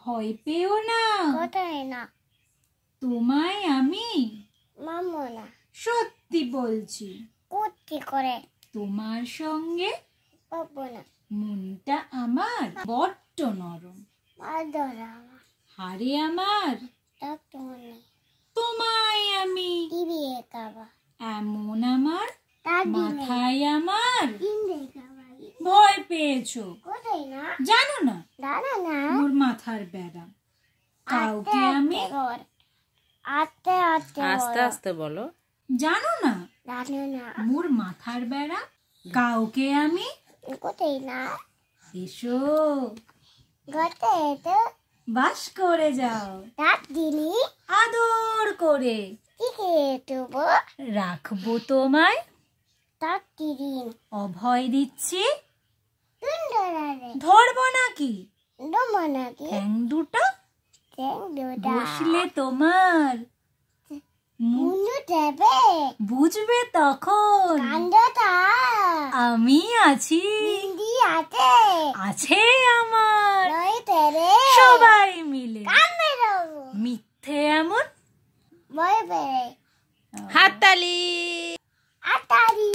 ভয় পেও না। কোথায় না? তোমায় আমি মামু না। সত্যি বলছি। কুত্তি করে। তোমার সঙ্গে পাবো না। মনটা আমার বড্ড নরম। আদরা হারে আমার ডাক্তার মনে তোমায় আমি টিভি একাবা এমন আমার মাথায় আমার ইন্দে একাবা ভয় পেয়েছো। কোথায় না? জানো না দাদা না মোর মাথার ব্যারাম। কাউকে আমি আস্তে আস্তে আস্তে আস্তে বলো। জানো না জানো না মোর মাথার ব্যারাম। কাউকে আমি কোথায় না? এসো কোথায় তো বাস করে যাও ডাক দিলি আদর করে টিকে দেবো রাখবো তোমায়। ডাক দিন অভয় দিচ্ছি সুন্দরারে ধরবো নাকি দমো নাকি ঠ্যাং দুটো ঠ্যাং দুটা বসলে তোমার মুন্ডু দেবে বুঝবে তখন কান্দটা আমি আছি। হিন্দি আছে আছে আমার নয় তেরে সবাই মিলে কামে দেবো মিথ্যে এমন বই বেড়ে হাততালি। আতারি